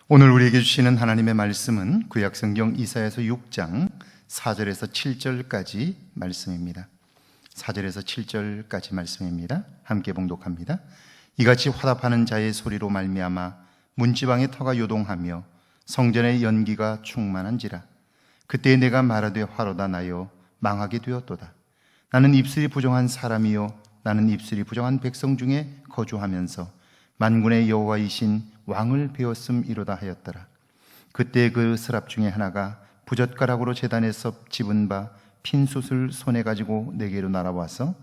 오늘 우리에게 주시는 하나님의 말씀은 구약성경 이사야서 6장 4절에서 7절까지 말씀입니다. 4절에서 7절까지 말씀입니다. 함께 봉독합니다. 이같이 화답하는 자의 소리로 말미암아 문지방의 터가 요동하며 성전의 연기가 충만한지라. 그때 내가 말하되 화로다 나여 망하게 되었도다. 나는 입술이 부정한 사람이요 나는 입술이 부정한 백성 중에 거주하면서 만군의 여호와이신 왕을 배웠음이로다 하였더라. 그때 그 스랍 중에 하나가 부젓가락으로 제단에서 집은 바 핀솥을 손에 가지고 내게로 날아와서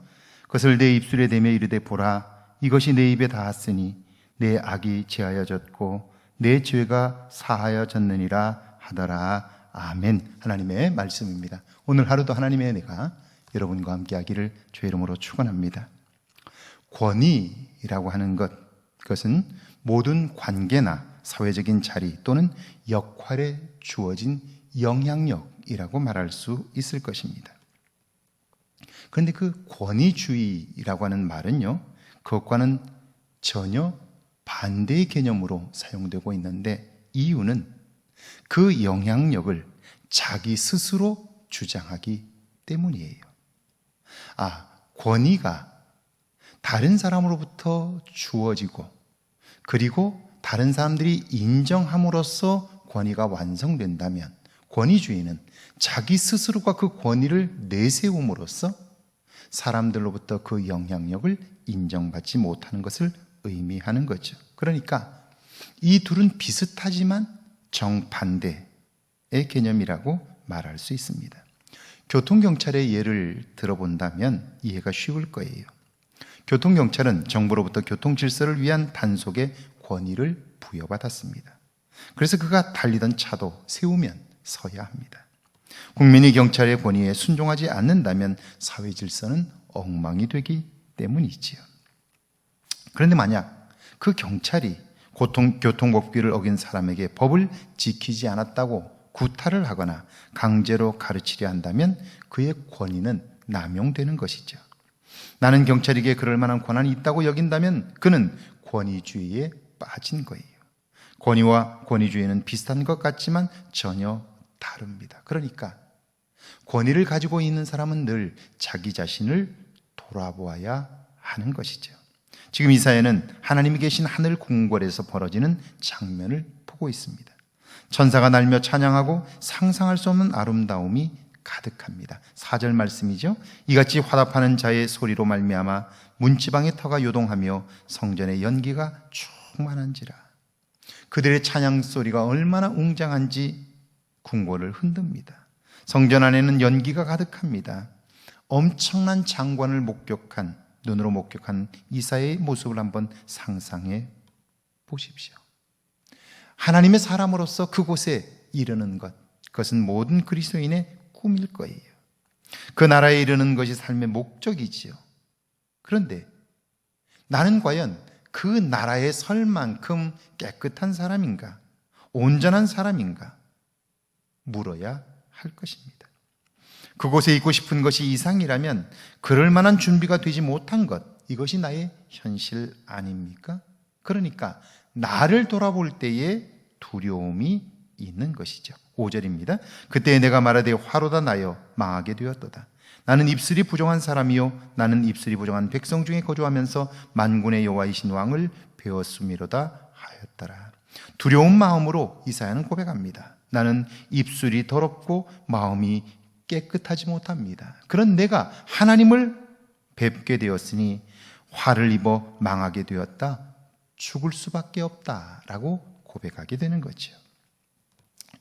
그것을 내 입술에 대며 이르되 보라, 이것이 내 입에 닿았으니 내 악이 제하여졌고 내 죄가 사하여졌느니라 하더라. 아멘. 하나님의 말씀입니다. 오늘 하루도 하나님의 은혜가 여러분과 함께 하기를 주의 이름으로 축원합니다. 권위라고 하는 그것은 모든 관계나 사회적인 자리 또는 역할에 주어진 영향력이라고 말할 수 있을 것입니다. 그런데 그 권위주의라고 하는 말은요, 그것과는 전혀 반대의 개념으로 사용되고 있는데, 이유는 그 영향력을 자기 스스로 주장하기 때문이에요. 권위가 다른 사람으로부터 주어지고 그리고 다른 사람들이 인정함으로써 권위가 완성된다면, 권위주의는 자기 스스로가 그 권위를 내세움으로써 사람들로부터 그 영향력을 인정받지 못하는 것을 의미하는 거죠. 그러니까 이 둘은 비슷하지만 정반대의 개념이라고 말할 수 있습니다. 교통경찰의 예를 들어본다면 이해가 쉬울 거예요. 교통경찰은 정부로부터 교통질서를 위한 단속의 권위를 부여받았습니다. 그래서 그가 달리던 차도 세우면 서야 합니다. 국민이 경찰의 권위에 순종하지 않는다면 사회질서는 엉망이 되기 때문이지요. 그런데 만약 그 경찰이 교통법규를 어긴 사람에게 법을 지키지 않았다고 구타를 하거나 강제로 가르치려 한다면 그의 권위는 남용되는 것이죠. 나는 경찰에게 그럴 만한 권한이 있다고 여긴다면 그는 권위주의에 빠진 거예요. 권위와 권위주의는 비슷한 것 같지만 전혀 다릅니다. 그러니까 권위를 가지고 있는 사람은 늘 자기 자신을 돌아보아야 하는 것이죠. 지금 이사야는 하나님이 계신 하늘 궁궐에서 벌어지는 장면을 보고 있습니다. 천사가 날며 찬양하고 상상할 수 없는 아름다움이 가득합니다. 4절 말씀이죠. 이같이 화답하는 자의 소리로 말미암아 문지방의 터가 요동하며 성전의 연기가 충만한지라. 그들의 찬양 소리가 얼마나 웅장한지 궁궐을 흔듭니다. 성전 안에는 연기가 가득합니다. 엄청난 장관을 눈으로 목격한 이사야의 모습을 한번 상상해 보십시오. 하나님의 사람으로서 그곳에 이르는 그것은 모든 그리스도인의 꿈일 거예요. 그 나라에 이르는 것이 삶의 목적이지요. 그런데 나는 과연 그 나라에 설 만큼 깨끗한 사람인가? 온전한 사람인가? 물어야 할 것입니다. 그곳에 있고 싶은 것이 이상이라면 그럴 만한 준비가 되지 못한 것, 이것이 나의 현실 아닙니까? 그러니까 나를 돌아볼 때에 두려움이 있는 것이죠. 5절입니다. 그때 내가 말하되 화로다 나여 망하게 되었도다. 나는 입술이 부정한 사람이요 나는 입술이 부정한 백성 중에 거주하면서 만군의 여호와이신 왕을 배웠음이로다 하였더라. 두려운 마음으로 이사야는 고백합니다. 나는 입술이 더럽고 마음이 깨끗하지 못합니다. 그런 내가 하나님을 뵙게 되었으니 화를 입어 망하게 되었다. 죽을 수밖에 없다라고 고백하게 되는 거죠.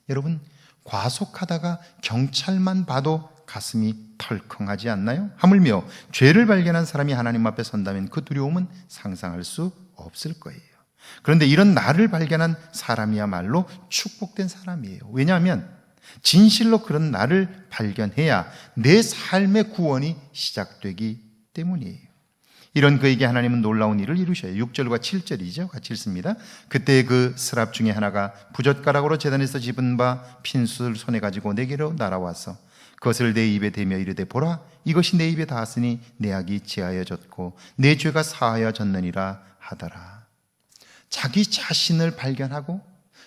여러분, 과속하다가 경찰만 봐도 가슴이 털컹하지 않나요? 하물며 죄를 발견한 사람이 하나님 앞에 선다면 그 두려움은 상상할 수 없을 거예요. 그런데 이런 나를 발견한 사람이야말로 축복된 사람이에요. 왜냐하면 진실로 그런 나를 발견해야 내 삶의 구원이 시작되기 때문이에요. 이런 그에게 하나님은 놀라운 일을 이루셔요. 6절과 7절이죠. 같이 읽습니다. 그때 그 스랍 중에 하나가 부젓가락으로 제단에서 집은 바 핀숯을 손에 가지고 내게로 날아와서 그것을 내 입에 대며 이르되 보라, 이것이 내 입에 닿았으니 내 악이 제하여졌고 내 죄가 사하여졌느니라 하더라. 자기 자신을 발견하고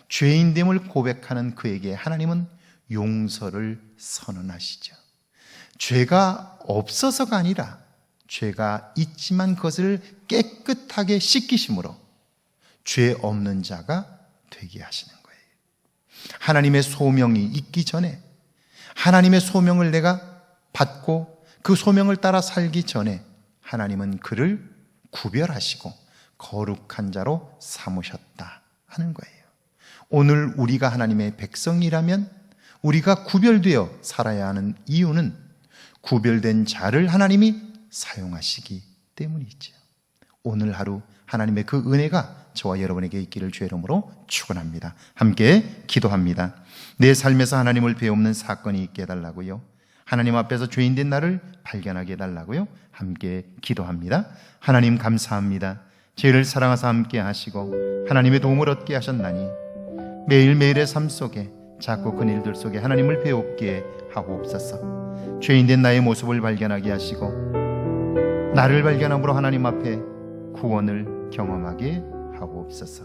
죄인됨을 고백하는 그에게 하나님은 용서를 선언하시죠. 죄가 없어서가 아니라 죄가 있지만 그것을 깨끗하게 씻기심으로 죄 없는 자가 되게 하시는 거예요. 하나님의 소명이 있기 전에, 하나님의 소명을 내가 받고 그 소명을 따라 살기 전에 하나님은 그를 구별하시고 거룩한 자로 삼으셨다 하는 거예요. 오늘 우리가 하나님의 백성이라면 우리가 구별되어 살아야 하는 이유는 구별된 자를 하나님이 사용하시기 때문이죠. 오늘 하루 하나님의 그 은혜가 저와 여러분에게 있기를 주의 이름으로 축원합니다. 함께 기도합니다. 내 삶에서 하나님을 배우는 사건이 있게 해달라고요. 하나님 앞에서 죄인된 나를 발견하게 해달라고요. 함께 기도합니다. 하나님 감사합니다. 죄를 사랑하사 함께 하시고 하나님의 도움을 얻게 하셨나니 매일매일의 삶 속에 작고 큰 일들 속에 하나님을 배웠기에 하옵소서. 죄인된 나의 모습을 발견하게 하시고 나를 발견함으로 하나님 앞에 구원을 경험하게 하옵소서.